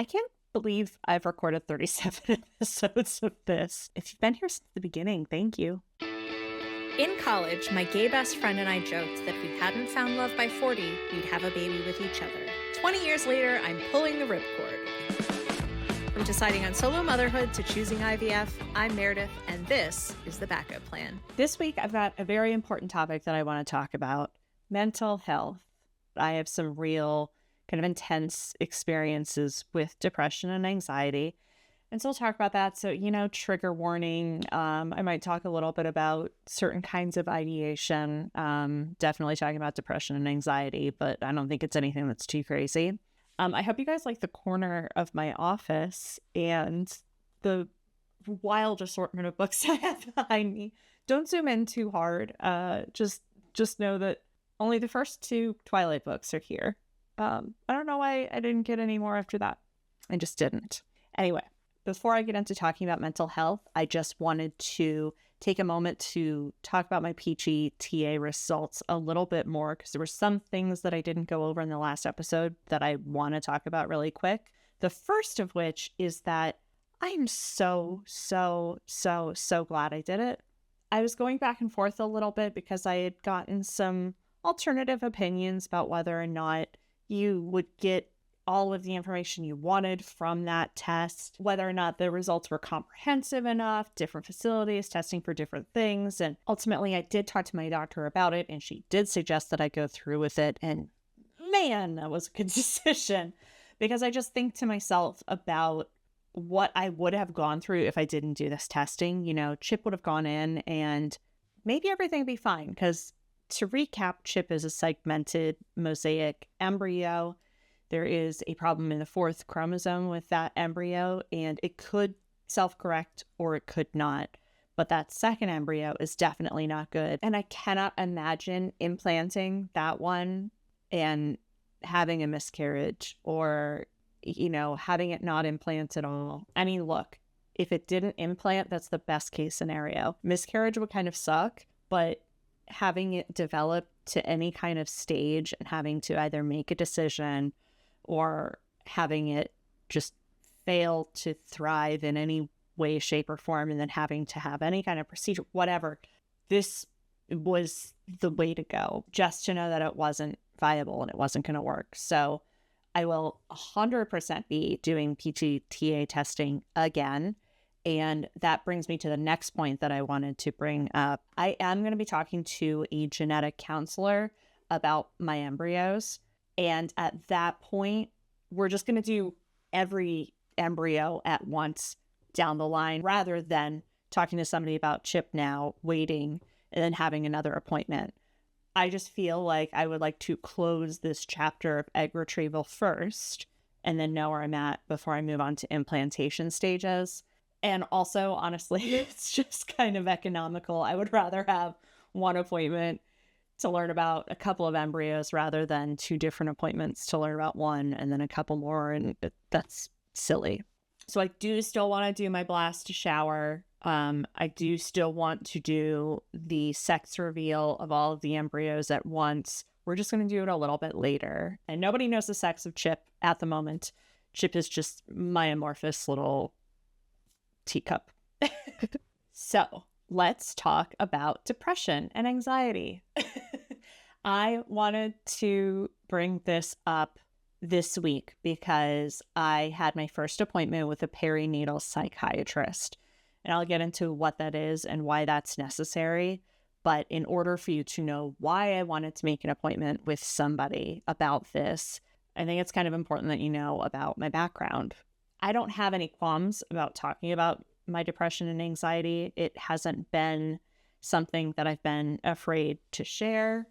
I can't believe I've recorded 37 episodes of this. If you've been here since the beginning, thank you. In college, my gay best friend and I joked that if we hadn't found love by 40, we'd have a baby with each other. 20 years later, I'm pulling the ripcord. From deciding on solo motherhood to choosing IVF, I'm Meredith, and this is the backup plan. This week, I've got a very important topic that I want to talk about: mental health. I have some real kind of intense experiences with depression and anxiety. And so we'll talk about that. So, trigger warning. I might talk a little bit about certain kinds of ideation. Definitely talking about depression and anxiety, but I don't think it's anything that's too crazy. I hope you guys like the corner of my office and the wild assortment of books I have behind me. Don't zoom in too hard. Just know that only the first 2 Twilight books are here. I don't know why I didn't get any more after that. I just didn't. Anyway, before I get into talking about mental health, I just wanted to take a moment to talk about my PGT-A results a little bit more, because there were some things that I didn't go over in the last episode that I want to talk about really quick. The first of which is that I'm so glad I did it. I was going back and forth a little bit because I had gotten some alternative opinions about whether or not you would get all of the information you wanted from that test, whether or not the results were comprehensive enough, different facilities testing for different things. And ultimately, I did talk to my doctor about it, and she did suggest that I go through with it. And man, that was a good decision, because I just think to myself about what I would have gone through if I didn't do this testing. Chip would have gone in and maybe everything would be fine, because to recap, Chip is a segmented mosaic embryo. There is a problem in the 4th chromosome with that embryo, and it could self-correct or it could not. But that second embryo is definitely not good. And I cannot imagine implanting that one and having a miscarriage, or, having it not implant at all. I mean, look, if it didn't implant, that's the best case scenario. Miscarriage would kind of suck, but having it develop to any kind of stage and having to either make a decision or having it just fail to thrive in any way, shape, or form, and then having to have any kind of procedure, whatever, this was the way to go, just to know that it wasn't viable and it wasn't going to work. So I will 100% be doing PGT-A testing again. And that brings me to the next point that I wanted to bring up. I am going to be talking to a genetic counselor about my embryos. And at that point, we're just going to do every embryo at once down the line, rather than talking to somebody about Chip now, waiting, and then having another appointment. I just feel like I would like to close this chapter of egg retrieval first, and then know where I'm at before I move on to implantation stages. And also, honestly, it's just kind of economical. I would rather have one appointment to learn about a couple of embryos rather than 2 different appointments to learn about one and then a couple more. And that's silly. So I do still want to do my blast shower. I do still want to do the sex reveal of all of the embryos at once. We're just going to do it a little bit later. And nobody knows the sex of Chip at the moment. Chip is just my amorphous little teacup. So let's talk about depression and anxiety. I wanted to bring this up this week because I had my first appointment with a perinatal psychiatrist. And I'll get into what that is and why that's necessary. But in order for you to know why I wanted to make an appointment with somebody about this, I think it's kind of important that you know about my background. I don't have any qualms about talking about my depression and anxiety. It hasn't been something that I've been afraid to share.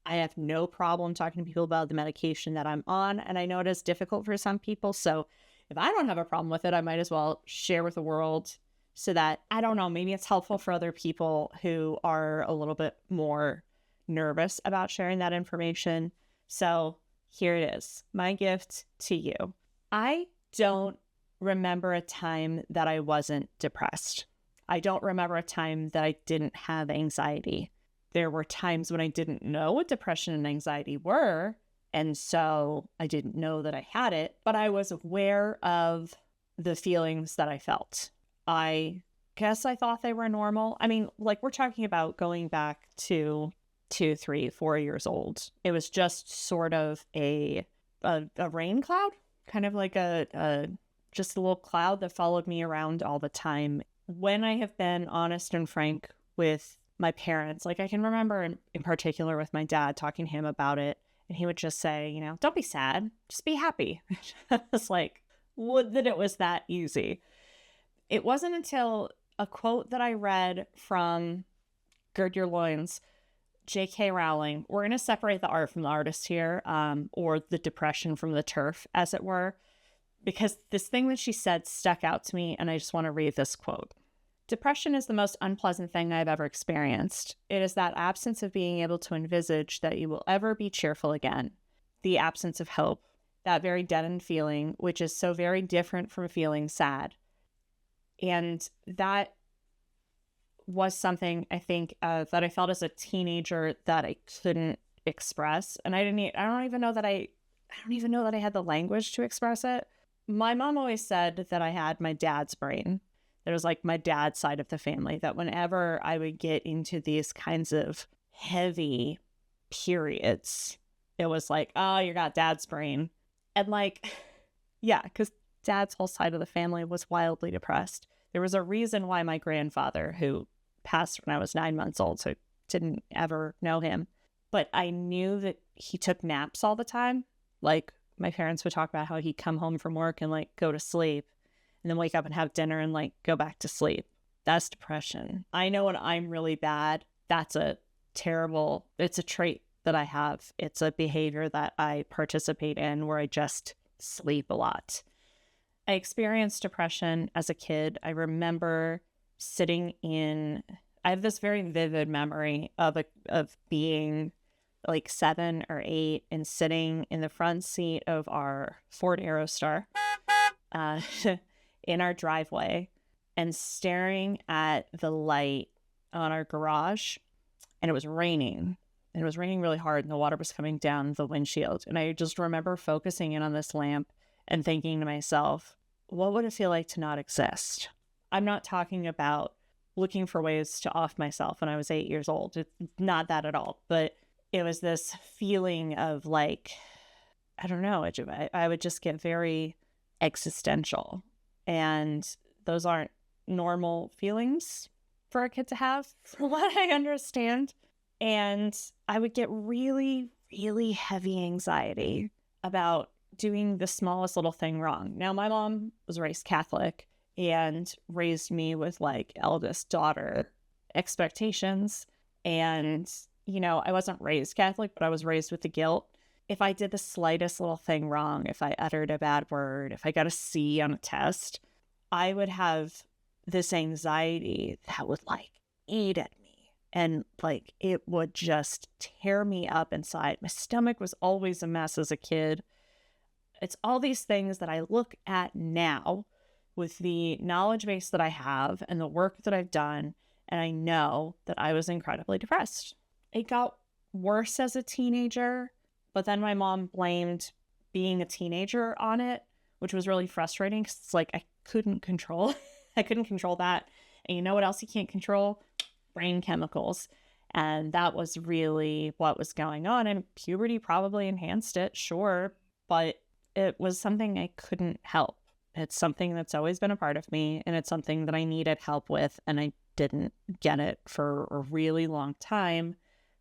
I have no problem talking to people about the medication that I'm on, and I know it is difficult for some people. So if I don't have a problem with it, I might as well share with the world so that, I don't know, maybe it's helpful for other people who are a little bit more nervous about sharing that information. So here it is, my gift to you. I don't remember a time that I wasn't depressed. I don't remember a time that I didn't have anxiety. There were times when I didn't know what depression and anxiety were, And so I didn't know that I had it, but I was aware of the feelings that I felt. I guess I thought they were normal. I mean, like, we're talking about going back to 2, 3, 4 years old. It was just sort of a rain cloud, kind of like just a little cloud that followed me around all the time. When I have been honest and frank with my parents, like I can remember in particular with my dad, talking to him about it, and he would just say, you know, don't be sad, just be happy. It's like, would that it was that easy. It wasn't until a quote that I read from Gird Your Loins, J.K. Rowling. We're going to separate the art from the artist here, or the depression from the turf, as it were, because this thing that she said stuck out to me, and I just want to read this quote. Depression is the most unpleasant thing I've ever experienced. It is that absence of being able to envisage that you will ever be cheerful again. The absence of hope, that very deadened feeling, which is so very different from feeling sad. And that was something I think that I felt as a teenager that I couldn't express. And I don't even know that I had the language to express it. My mom always said that I had my dad's brain. It was like my dad's side of the family, that whenever I would get into these kinds of heavy periods, it was like, oh, you got dad's brain. And like, yeah, because dad's whole side of the family was wildly depressed. There was a reason why my grandfather, who passed when I was 9 months old, so didn't ever know him, but I knew that he took naps all the time. Like, my parents would talk about how he'd come home from work and like go to sleep and then wake up and have dinner and like go back to sleep. That's depression. I know when I'm really bad, it's a trait that I have. It's a behavior that I participate in where I just sleep a lot. I experienced depression as a kid. I remember I have this very vivid memory of being like 7 or 8 and sitting in the front seat of our Ford Aerostar in our driveway and staring at the light on our garage. And it was raining. And it was raining really hard, and the water was coming down the windshield. And I just remember focusing in on this lamp and thinking to myself, what would it feel like to not exist? I'm not talking about looking for ways to off myself when I was 8 years old. It's not that at all. But it was this feeling of like, I don't know, I would just get very existential. And those aren't normal feelings for a kid to have, from what I understand. And I would get really, really heavy anxiety about doing the smallest little thing wrong. Now, my mom was raised Catholic and raised me with like eldest daughter expectations. And, you know, I wasn't raised Catholic, but I was raised with the guilt. If I did the slightest little thing wrong, if I uttered a bad word, if I got a C on a test, I would have this anxiety that would like eat at me. And like, it would just tear me up inside. My stomach was always a mess as a kid. It's all these things that I look at now with the knowledge base that I have and the work that I've done. And I know that I was incredibly depressed. It got worse as a teenager, but then my mom blamed being a teenager on it, which was really frustrating because it's like I couldn't control that. And you know what else you can't control? Brain chemicals. And that was really what was going on. And puberty probably enhanced it, sure, but it was something I couldn't help. It's something that's always been a part of me, and it's something that I needed help with, and I didn't get it for a really long time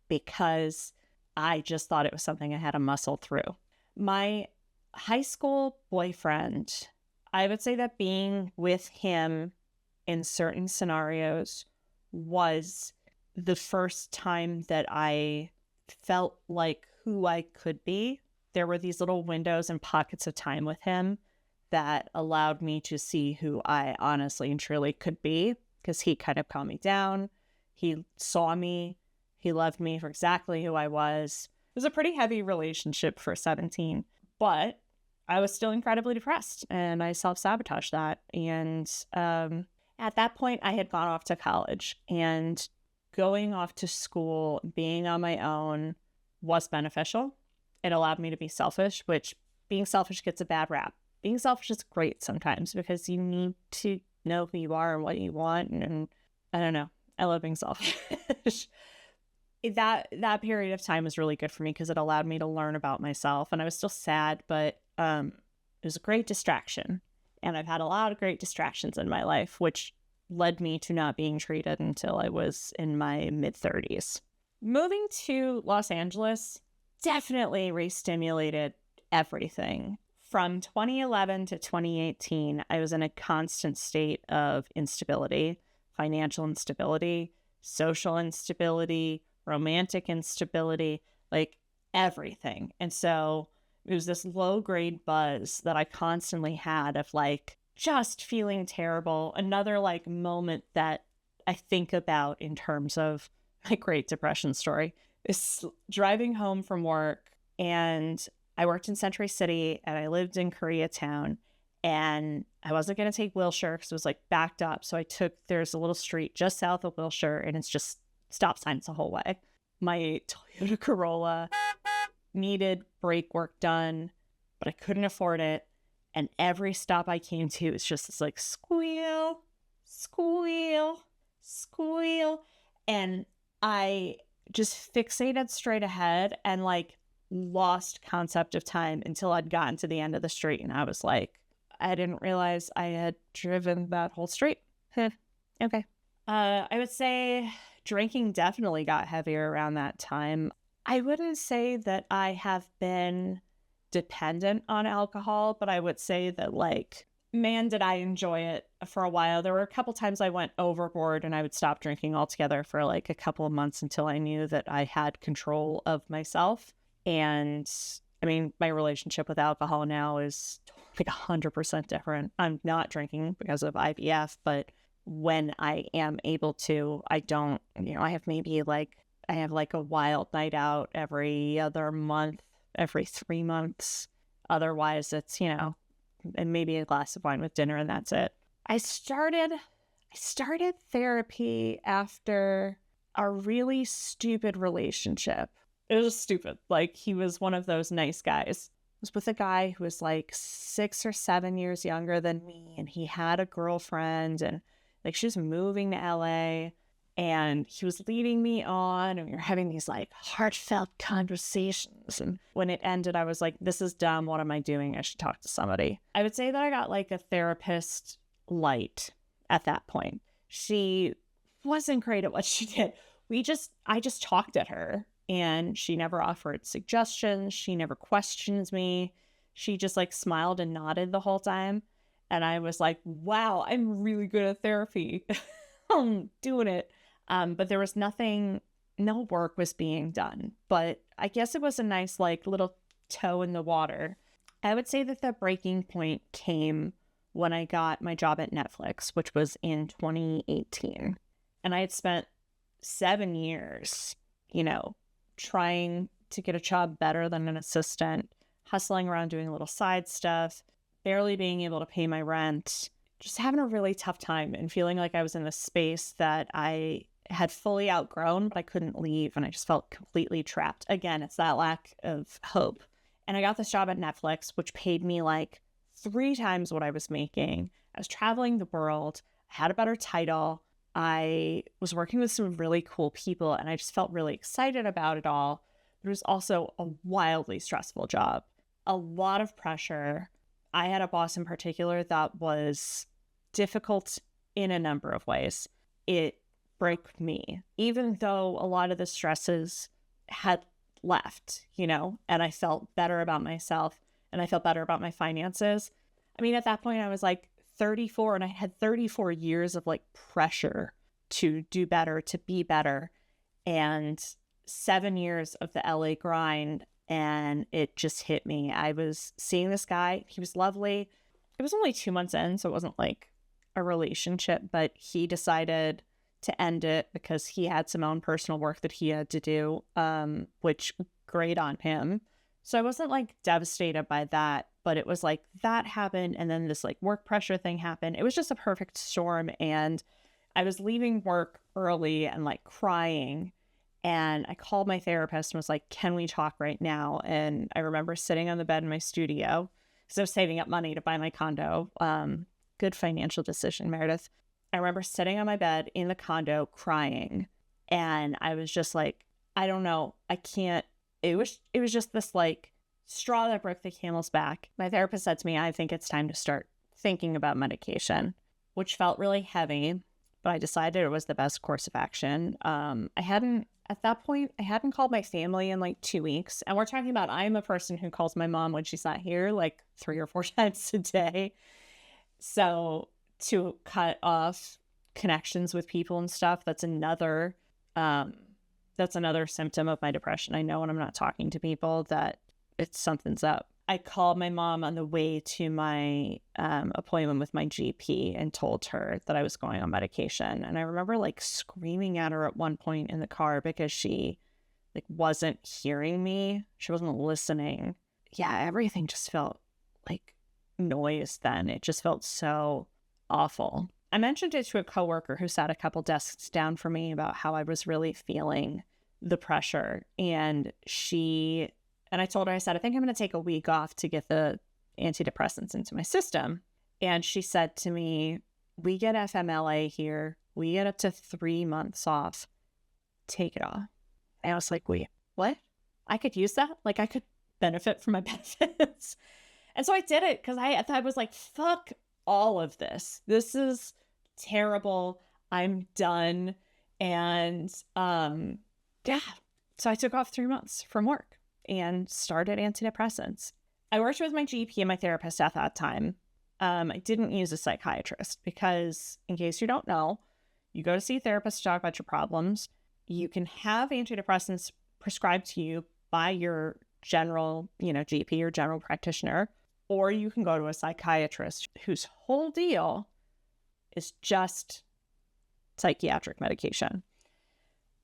because I just thought it was something I had to muscle through. My high school boyfriend, I would say that being with him in certain scenarios was the first time that I felt like who I could be. There were these little windows and pockets of time with him that allowed me to see who I honestly and truly could be, because he kind of calmed me down. He saw me. He loved me for exactly who I was. It was a pretty heavy relationship for 17, but I was still incredibly depressed, and I self-sabotaged that. And at that point, I had gone off to college, and going off to school, being on my own was beneficial. it allowed me to be selfish, which being selfish gets a bad rap. Being selfish is great sometimes because you need to know who you are and what you want. And I don't know. I love being selfish. That period of time was really good for me because it allowed me to learn about myself. And I was still sad, but it was a great distraction. And I've had a lot of great distractions in my life, which led me to not being treated until I was in my mid-30s. Moving to Los Angeles definitely re-stimulated everything. From 2011 to 2018, I was in a constant state of instability, financial instability, social instability, romantic instability, like everything. And so it was this low-grade buzz that I constantly had of like just feeling terrible. Another like moment that I think about in terms of my Great Depression story is driving home from work, and I worked in Century City and I lived in Koreatown, and I wasn't going to take Wilshire because it was like backed up. So there's a little street just south of Wilshire and it's just stop signs the whole way. My Toyota Corolla needed brake work done, but I couldn't afford it. And every stop I came to, it's just this like squeal, squeal, squeal. And I just fixated straight ahead and like lost concept of time until I'd gotten to the end of the street. And I was like, I didn't realize I had driven that whole street. Okay. I would say drinking definitely got heavier around that time. I wouldn't say that I have been dependent on alcohol, but I would say that like, man, did I enjoy it for a while. There were a couple times I went overboard and I would stop drinking altogether for like a couple of months until I knew that I had control of myself. And I mean, my relationship with alcohol now is like 100% different. I'm not drinking because of IVF, but when I am able to, I don't, I have like a wild night out every other month, every 3 months. Otherwise it's, and maybe a glass of wine with dinner and that's it. I started therapy after a really stupid relationship. It was stupid. Like, he was one of those nice guys. I was with a guy who was like 6 or 7 years younger than me, and he had a girlfriend, and like she was moving to LA, and he was leading me on, and we were having these like heartfelt conversations. And when it ended, I was like, this is dumb. What am I doing? I should talk to somebody. I would say that I got like a therapist light at that point. She wasn't great at what she did. I just talked at her. And she never offered suggestions. She never questioned me. She just like smiled and nodded the whole time. And I was like, wow, I'm really good at therapy. I'm doing it. But there was no work was being done. But I guess it was a nice like little toe in the water. I would say that the breaking point came when I got my job at Netflix, which was in 2018. And I had spent 7 years, trying to get a job better than an assistant, hustling around doing a little side stuff, barely being able to pay my rent, just having a really tough time and feeling like I was in a space that I had fully outgrown, but I couldn't leave. And I just felt completely trapped. Again, it's that lack of hope. And I got this job at Netflix, which paid me like 3 times what I was making. I was traveling the world. I had a better title. I was working with some really cool people and I just felt really excited about it all. But it was also a wildly stressful job, a lot of pressure. I had a boss in particular that was difficult in a number of ways. It broke me, even though a lot of the stresses had left, and I felt better about myself and I felt better about my finances. I mean, at that point I was like 34 and I had 34 years of like pressure to do better, to be better, and 7 years of the LA grind, and it just hit me. I was seeing this guy. He was lovely. It was only 2 months in, so it wasn't like a relationship, but he decided to end it because he had some own personal work that he had to do, which great on him. So I wasn't like devastated by that, but it was like that happened. And then this like work pressure thing happened. It was just a perfect storm. And I was leaving work early and like crying. And I called my therapist and was like, can we talk right now? And I remember sitting on the bed in my studio because I was saving up money to buy my condo. Good financial decision, Meredith. I remember sitting on my bed in the condo crying. And I was just like, I don't know. I can't. It was just this like straw that broke the camel's back. My therapist said to me, I think it's time to start thinking about medication, which felt really heavy, but I decided it was the best course of action. At that point, I hadn't called my family in like 2 weeks. And we're talking about, I'm a person who calls my mom when she's not here like 3 or 4 times a day. So to cut off connections with people and stuff, that's another symptom of my depression. I know when I'm not talking to people that something's up. I called my mom on the way to my appointment with my GP and told her that I was going on medication. And I remember like screaming at her at one point in the car because she like wasn't hearing me. She wasn't listening. Yeah, everything just felt like noise then. It just felt so awful. I mentioned it to a coworker who sat a couple desks down from me about how I was really feeling the pressure. And I told her, I said, I think I'm going to take a week off to get the antidepressants into my system. And she said to me, we get FMLA here. We get up to 3 months off. Take it off. And I was like, wait, what? I could use that? Like I could benefit from my benefits. And so I did it because I was like, fuck all of this. This is terrible. I'm done. And yeah. So I took off 3 months from work and started antidepressants. I worked with my GP and my therapist at that time. I didn't use a psychiatrist because, in case you don't know, you go to see a therapist to talk about your problems. You can have antidepressants prescribed to you by your general, GP or general practitioner, or you can go to a psychiatrist whose whole deal is just psychiatric medication.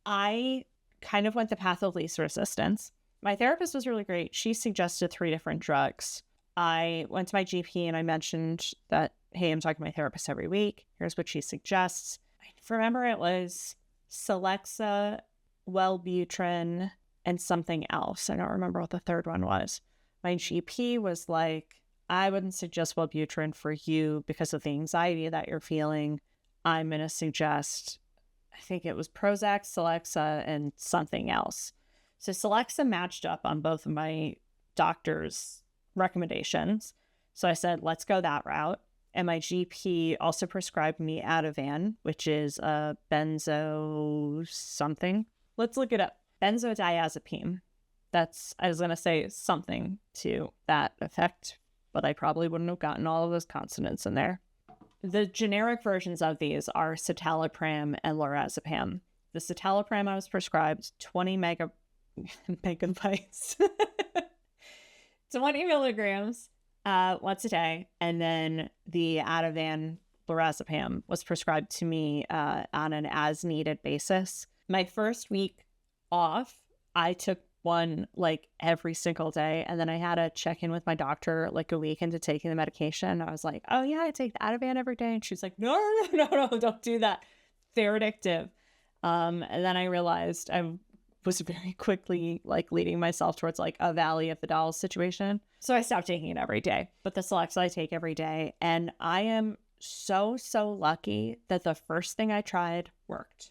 I kind of went the path of least resistance. My therapist was really great. She suggested 3 different drugs. I went to my GP and I mentioned that, hey, I'm talking to my therapist every week. Here's what she suggests. I remember it was Celexa, Wellbutrin, and something else. I don't remember what the third one was. My GP was like, I wouldn't suggest Wellbutrin for you because of the anxiety that you're feeling. I'm going to suggest, I think it was Prozac, Celexa, and something else. So Celexa matched up on both of my doctor's recommendations. So I said, let's go that route. And my GP also prescribed me Ativan, which is a benzo something. Let's look it up. Benzodiazepine. I was going to say something to that effect, but I probably wouldn't have gotten all of those consonants in there. The generic versions of these are citalopram and lorazepam. The citalopram I was prescribed 20 megabytes, 20 milligrams once a day. And then the Ativan lorazepam was prescribed to me on an as needed basis. My first week off, I took one like every single day. And then I had to check in with my doctor like a week into taking the medication. I was like, oh yeah, I take the Ativan every day. And she's like, no, don't do that. They're addictive. And then I realized I was very quickly like leading myself towards like a Valley of the Dolls situation. So I stopped taking it every day. But the Celexa I take every day. And I am so lucky that the first thing I tried worked.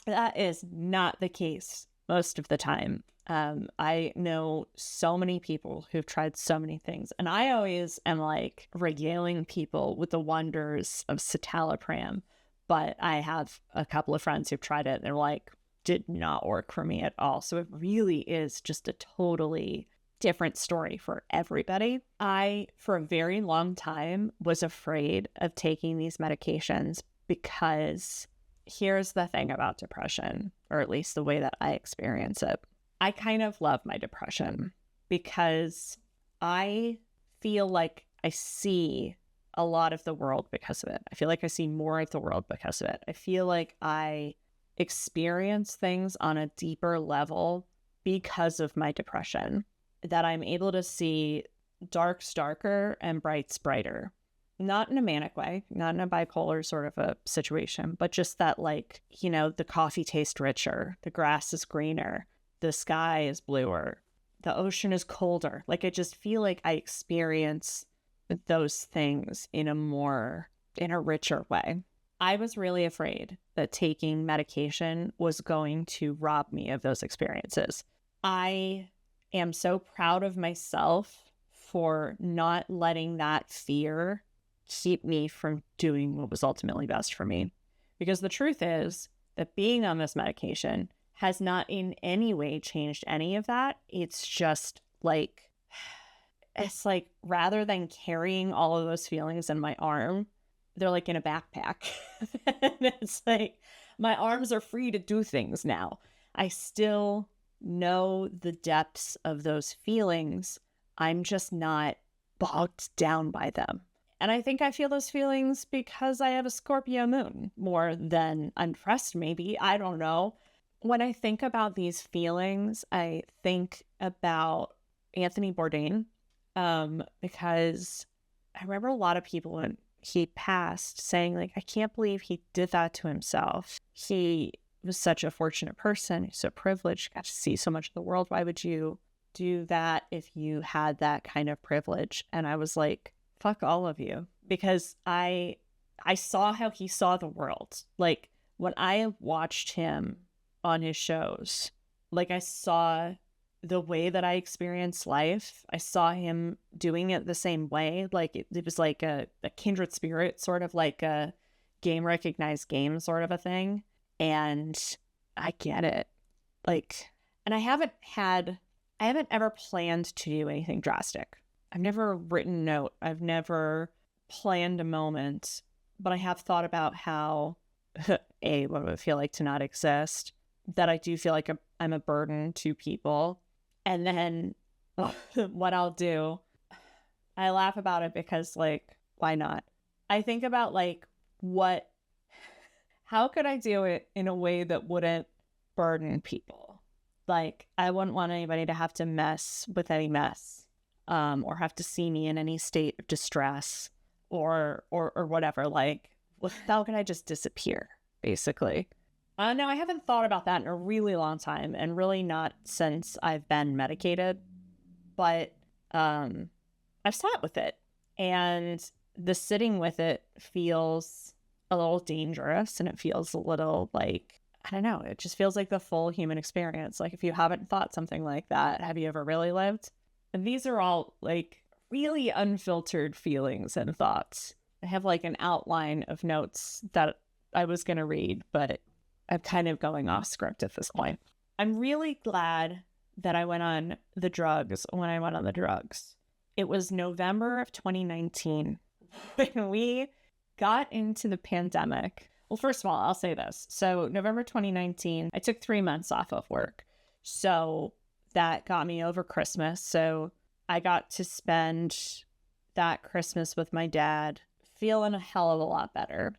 That is not the case most of the time. I know so many people who've tried so many things, and I always am like regaling people with the wonders of citalopram, but I have a couple of friends who've tried it and they're like, did not work for me at all. So it really is just a totally different story for everybody. I, for a very long time, was afraid of taking these medications because here's the thing about depression, or at least the way that I experience it. I kind of love my depression because I feel like I see a lot of the world because of it. I feel like I see more of the world because of it. I feel like I experience things on a deeper level because of my depression, that I'm able to see darks darker and brights brighter. not in a manic way, not in a bipolar sort of a situation, but just that, like, the coffee tastes richer, the grass is greener, the sky is bluer, the ocean is colder. Like, I just feel like I experience those things in a richer way. I was really afraid that taking medication was going to rob me of those experiences. I am so proud of myself for not letting that fear keep me from doing what was ultimately best for me. Because the truth is that being on this medication has not in any way changed any of that. It's just like, rather than carrying all of those feelings in my arm, they're like in a backpack. And it's like, my arms are free to do things now. I still know the depths of those feelings. I'm just not bogged down by them. And I think I feel those feelings because I have a Scorpio moon more than I'm depressed, maybe. I don't know. When I think about these feelings, I think about Anthony Bourdain, because I remember a lot of people when he passed saying, like, I can't believe he did that to himself. He was such a fortunate person. He's so privileged, got to see so much of the world. Why would you do that if you had that kind of privilege? And I was like, fuck all of you, because I saw how he saw the world. Like, when I watched him on his shows, like, I saw the way that I experienced life. I saw him doing it the same way. Like, it was like a kindred spirit, sort of like a game recognized game sort of a thing. And I get it. Like, and I haven't ever planned to do anything drastic. I've never written a note. I've never planned a moment, but I have thought about how, what it would feel like to not exist, that I do feel like I'm a burden to people. And then what I'll do, I laugh about it because, like, why not? I think about, like, how could I do it in a way that wouldn't burden people? Like, I wouldn't want anybody to have to mess with any mess, or have to see me in any state of distress or whatever. Like, how can I just disappear, basically? No, I haven't thought about that in a really long time, and really not since I've been medicated. But I've sat with it, and the sitting with it feels a little dangerous, and it feels a little like, I don't know, it just feels like the full human experience. Like, if you haven't thought something like that, have you ever really lived? And these are all, like, really unfiltered feelings and thoughts. I have, like, an outline of notes that I was going to read, but I'm kind of going off script at this point. I'm really glad that I went on the drugs when I went on the drugs. It was November of 2019 when we got into the pandemic. Well, first of all, I'll say this. So November 2019, I took 3 months off of work. So that got me over Christmas. So I got to spend that Christmas with my dad, feeling a hell of a lot better.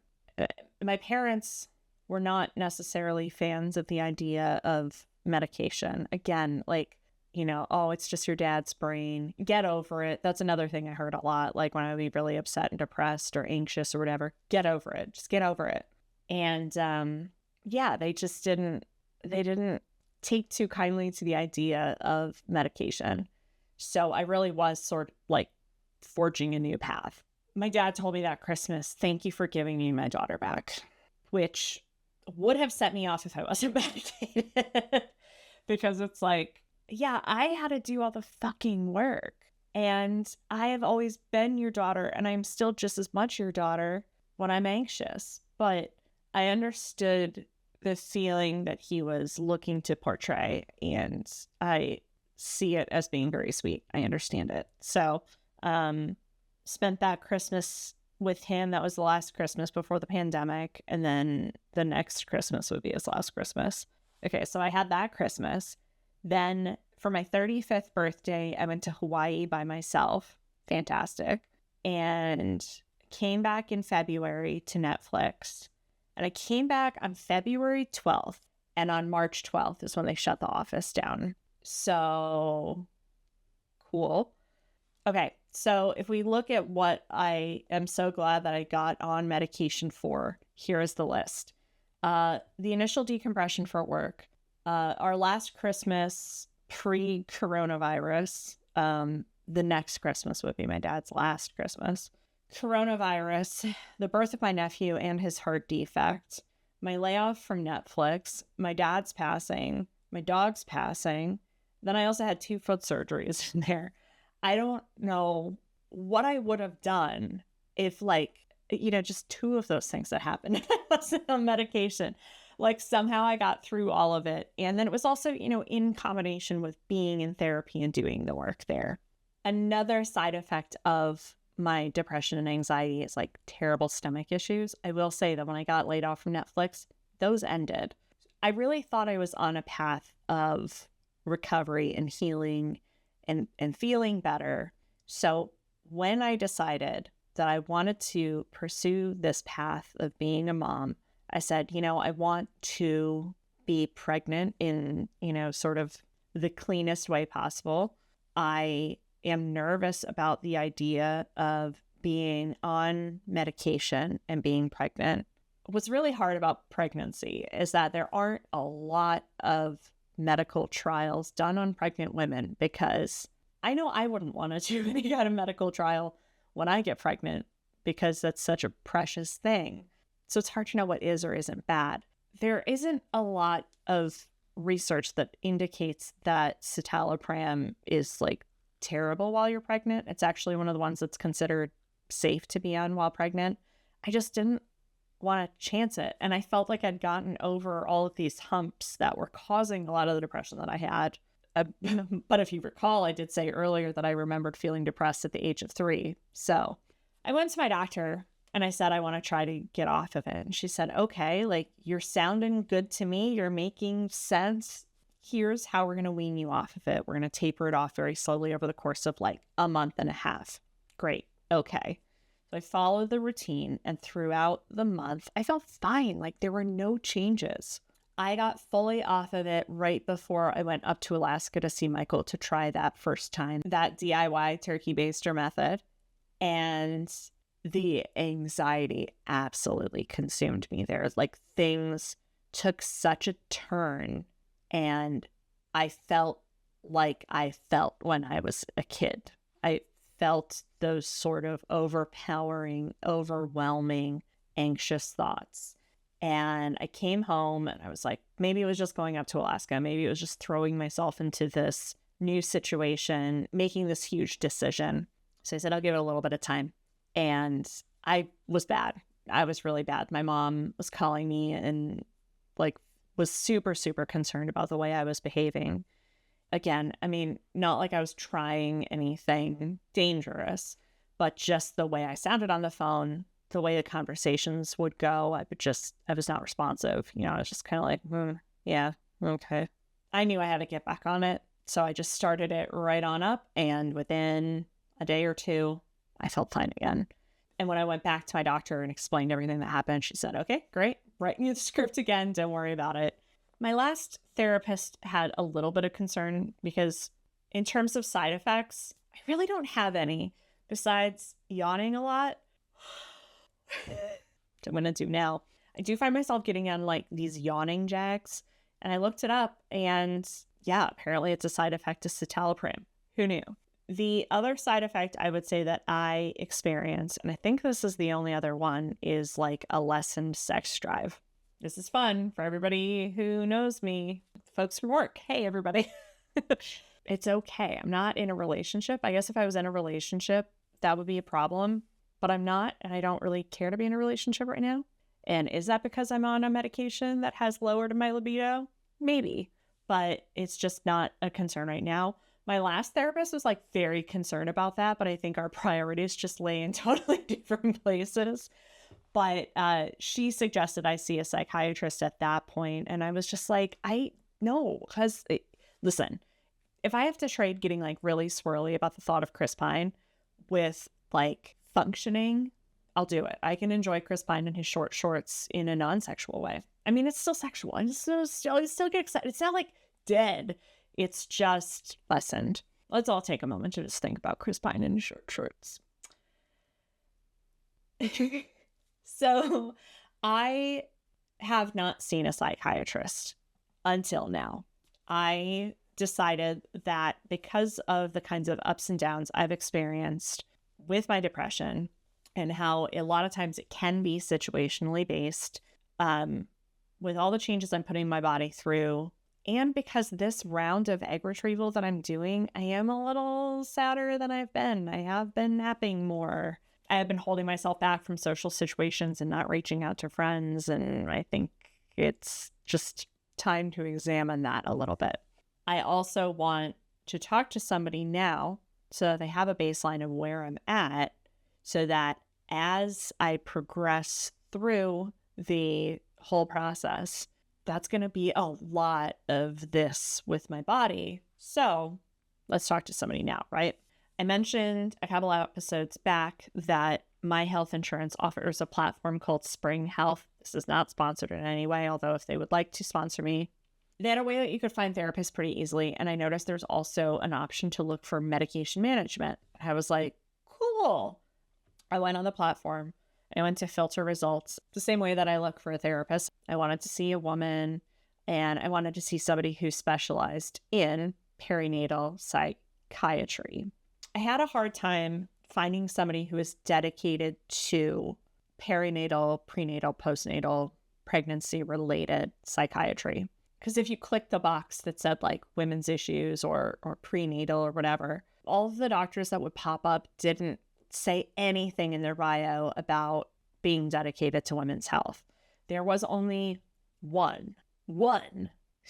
My parents were not necessarily fans of the idea of medication. Again, like, oh, it's just your dad's brain. Get over it. That's another thing I heard a lot. Like, when I would be really upset and depressed or anxious or whatever, get over it. Just get over it. And they just didn't take too kindly to the idea of medication. So I really was sort of like forging a new path. My dad told me that Christmas, thank you for giving me my daughter back, which would have set me off if I wasn't medicated. Because it's like, yeah, I had to do all the fucking work. And I have always been your daughter, and I'm still just as much your daughter when I'm anxious. But I understood the feeling that he was looking to portray, and I see it as being very sweet. I understand it. So, spent that Christmas with him. That was the last Christmas before the pandemic. And then the next Christmas would be his last Christmas. Okay, so I had that Christmas. Then for my 35th birthday, I went to Hawaii by myself. Fantastic. And came back in February to Netflix. And I came back on February 12th. And on March 12th is when they shut the office down. So cool. Okay, So if we look at what I am so glad that I got on medication for, here is the list. The initial decompression for work, our last Christmas pre-coronavirus, the next Christmas would be my dad's last Christmas, coronavirus, the birth of my nephew and his heart defect, my layoff from Netflix, my dad's passing, my dog's passing. Then I also had 2 foot surgeries in there. I don't know what I would have done if, like, just 2 of those things that happened. I wasn't on medication. Like, somehow I got through all of it. And then it was also, in combination with being in therapy and doing the work there. Another side effect of my depression and anxiety is like terrible stomach issues. I will say that when I got laid off from Netflix, those ended. I really thought I was on a path of recovery and healing and feeling better. So when I decided that I wanted to pursue this path of being a mom, I said, I want to be pregnant in, sort of the cleanest way possible. I am nervous about the idea of being on medication and being pregnant. What's really hard about pregnancy is that there aren't a lot of medical trials done on pregnant women, because I know I wouldn't want to do any kind of medical trial when I get pregnant, because that's such a precious thing. So it's hard to know what is or isn't bad. There isn't a lot of research that indicates that citalopram is like terrible while you're pregnant. It's actually one of the ones that's considered safe to be on while pregnant. I just didn't want to chance it. And I felt like I'd gotten over all of these humps that were causing a lot of the depression that I had. But if you recall, I did say earlier that I remembered feeling depressed at the age of 3. So I went to my doctor and I said, I want to try to get off of it. And she said, okay, like, you're sounding good to me. You're making sense. Here's how we're going to wean you off of it. We're going to taper it off very slowly over the course of like a month and a half. Great. Okay. So I followed the routine, and throughout the month, I felt fine. Like, there were no changes. I got fully off of it right before I went up to Alaska to see Michael to try that first time, that DIY turkey baster method. And the anxiety absolutely consumed me there. Like, things took such a turn, and I felt like I felt when I was a kid. I felt those sort of overpowering, overwhelming, anxious thoughts. And I came home and I was like, maybe it was just going up to Alaska. Maybe it was just throwing myself into this new situation, making this huge decision. So I said, I'll give it a little bit of time. And I was bad. I was really bad. My mom was calling me and like was super, super concerned about the way I was behaving. Again, I mean, not like I was trying anything dangerous, but just the way I sounded on the phone, the way the conversations would go, I was not responsive. I was just kind of like, yeah, okay. I knew I had to get back on it. So I just started it right on up. And within a day or 2, I felt fine again. And when I went back to my doctor and explained everything that happened, she said, okay, great. Write me the script again. Don't worry about it. My last therapist had a little bit of concern because in terms of side effects, I really don't have any besides yawning a lot. Which I'm going to do now. I do find myself getting on like these yawning jags, and I looked it up, and yeah, apparently it's a side effect of citalopram. Who knew? The other side effect I would say that I experience, and I think this is the only other one, is like a lessened sex drive. This is fun for everybody who knows me, folks from work. Hey, everybody. It's okay. I'm not in a relationship. I guess if I was in a relationship, that would be a problem, but I'm not, and I don't really care to be in a relationship right now. And is that because I'm on a medication that has lowered my libido? Maybe, but it's just not a concern right now. My last therapist was like very concerned about that, but I think our priorities just lay in totally different places. But she suggested I see a psychiatrist at that point. And I was just like, because listen, if I have to trade getting like really swirly about the thought of Chris Pine with like functioning, I'll do it. I can enjoy Chris Pine in his short shorts in a non-sexual way. I mean, it's still sexual. I still get excited. It's not like dead. It's just lessened. Let's all take a moment to just think about Chris Pine in short shorts. So I have not seen a psychiatrist until now. I decided that because of the kinds of ups and downs I've experienced with my depression and how a lot of times it can be situationally based, with all the changes I'm putting my body through, and because this round of egg retrieval that I'm doing, I am a little sadder than I've been. I have been napping more. I have been holding myself back from social situations and not reaching out to friends. And I think it's just time to examine that a little bit. I also want to talk to somebody now so that they have a baseline of where I'm at, so that as I progress through the whole process, that's going to be a lot of this with my body. So let's talk to somebody now, right? I mentioned a couple of episodes back that my health insurance offers a platform called Spring Health. This is not sponsored in any way, although if they would like to sponsor me, they had a way that you could find therapists pretty easily. And I noticed there's also an option to look for medication management. I was like, cool. I went on the platform. I went to filter results the same way that I look for a therapist. I wanted to see a woman, and I wanted to see somebody who specialized in perinatal psychiatry. I had a hard time finding somebody who is dedicated to perinatal, prenatal, postnatal, pregnancy-related psychiatry. Because if you click the box that said like women's issues or prenatal or whatever, all of the doctors that would pop up didn't say anything in their bio about being dedicated to women's health. There was only one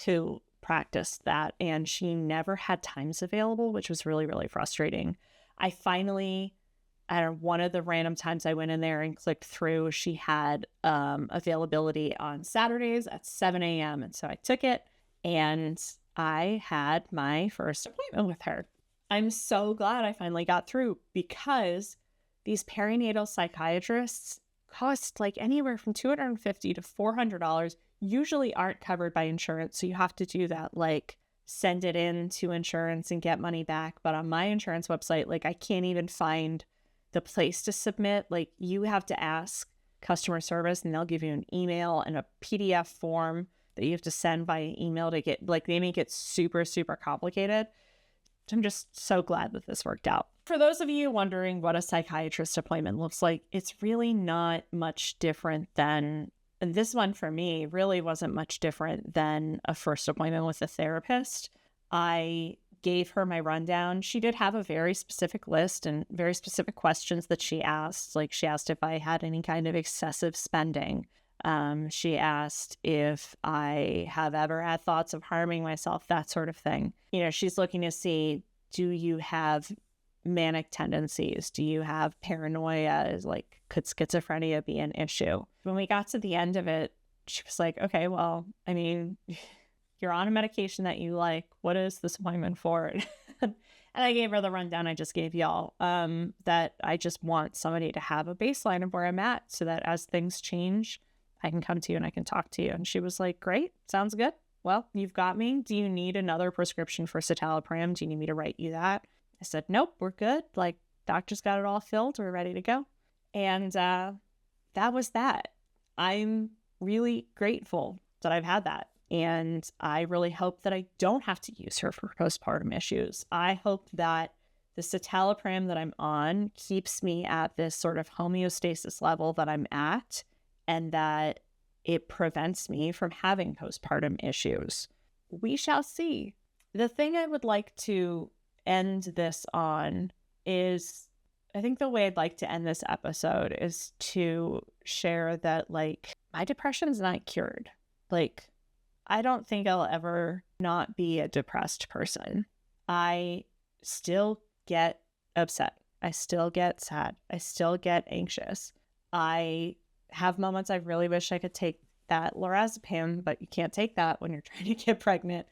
who practiced that, and she never had times available, which was really, really frustrating. I finally, at one of the random times I went in there and clicked through, she had availability on Saturdays at 7 a.m. And so I took it, and I had my first appointment with her. I'm so glad I finally got through, because these perinatal psychiatrists cost like anywhere from $250 to $400, usually aren't covered by insurance. So you have to do that, like send it in to insurance and get money back. But on my insurance website, like I can't even find the place to submit. Like you have to ask customer service, and they'll give you an email and a PDF form that you have to send via email to get, like they make it super, super complicated. I'm just so glad that this worked out. For those of you wondering what a psychiatrist appointment looks like, it's really not much different than, and this one for me really wasn't much different than a first appointment with a therapist. I gave her my rundown. She did have a very specific list and very specific questions that she asked. Like she asked if I had any kind of excessive spending. She asked if I have ever had thoughts of harming myself, that sort of thing. You know, she's looking to see, do you have manic tendencies? Do you have paranoia? Like, could schizophrenia be an issue? When we got to the end of it, she was like, okay, well, I mean, you're on a medication that you like. What is this appointment for? And I gave her the rundown I just gave y'all, that I just want somebody to have a baseline of where I'm at so that as things change, I can come to you and I can talk to you. And she was like, great, sounds good. Well, you've got me. Do you need another prescription for citalopram? Do you need me to write you that? I said, nope, we're good. Like, doctor's got it all filled. We're ready to go. And that was that. I'm really grateful that I've had that. And I really hope that I don't have to use her for postpartum issues. I hope that the citalopram that I'm on keeps me at this sort of homeostasis level that I'm at, and that it prevents me from having postpartum issues. We shall see. The thing I would like to end this on is, I think the way I'd like to end this episode is to share that, like, my depression is not cured. Like, I don't think I'll ever not be a depressed person. I still get upset. I still get sad. I still get anxious. I have moments I really wish I could take that lorazepam, but you can't take that when you're trying to get pregnant.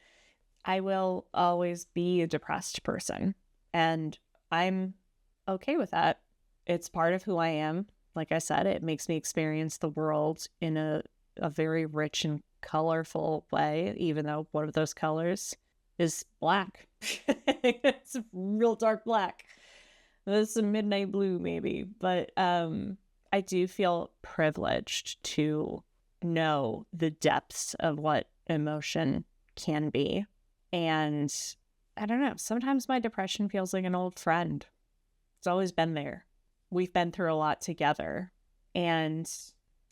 I will always be a depressed person, and I'm okay with that. It's part of who I am. Like I said, it makes me experience the world in a very rich and colorful way, even though one of those colors is black. It's real dark black. There's some midnight blue maybe, but I do feel privileged to know the depths of what emotion can be. And I don't know, sometimes my depression feels like an old friend. It's always been there. We've been through a lot together, and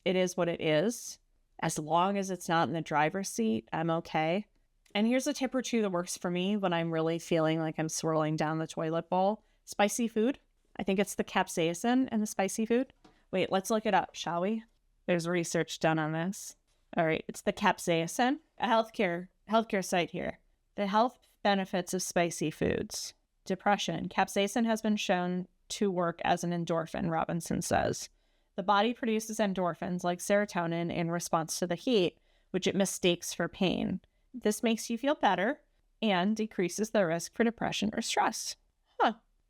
it is what it is. As long as it's not in the driver's seat, I'm okay. And here's a tip or two that works for me when I'm really feeling like I'm swirling down the toilet bowl. Spicy food. I think it's the capsaicin in the spicy food. Wait, let's look it up, shall we? There's research done on this. All right, it's the capsaicin, a healthcare site here. The health benefits of spicy foods. Depression. Capsaicin has been shown to work as an endorphin, Robinson says. The body produces endorphins like serotonin in response to the heat, which it mistakes for pain. This makes you feel better and decreases the risk for depression or stress.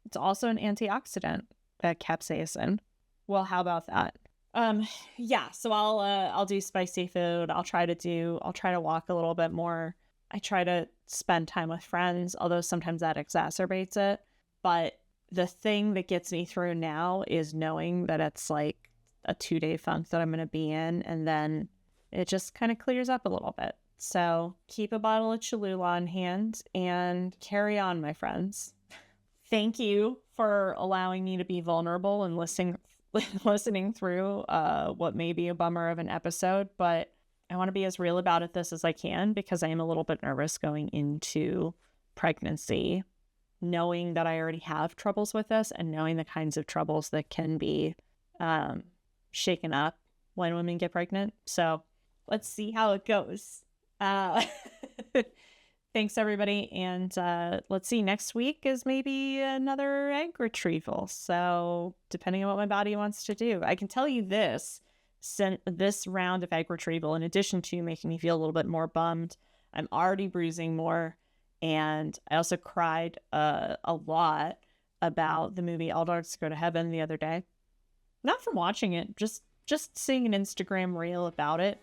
It's also an antioxidant, that capsaicin. Well, how about that? Yeah, so I'll do spicy food. I'll try to walk a little bit more. I try to spend time with friends, although sometimes that exacerbates it. But the thing that gets me through now is knowing that it's like a 2-day funk that I'm going to be in, and then it just kind of clears up a little bit. So keep a bottle of Cholula on hand and carry on, my friends. Thank you for allowing me to be vulnerable and listening through what may be a bummer of an episode, but I want to be as real about this as I can, because I am a little bit nervous going into pregnancy, knowing that I already have troubles with this and knowing the kinds of troubles that can be shaken up when women get pregnant. So let's see how it goes. Thanks, everybody. And let's see, next week is maybe another egg retrieval. So depending on what my body wants to do, I can tell you this round of egg retrieval, in addition to making me feel a little bit more bummed, I'm already bruising more. And I also cried a lot about the movie All Dogs Go to Heaven the other day. Not from watching it, just seeing an Instagram reel about it.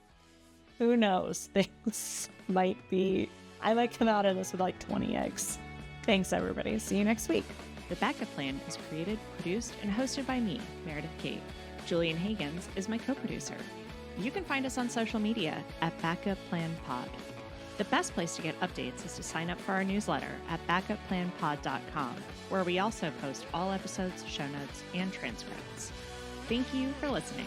Who knows? Things I might come out of this with like 20 eggs. Thanks, everybody. See you next week. The Backup Plan is created, produced, and hosted by me, Meredith Kate. Julian Hagans is my co-producer. You can find us on social media at Backup Plan Pod. The best place to get updates is to sign up for our newsletter at backupplanpod.com, where we also post all episodes, show notes, and transcripts. Thank you for listening.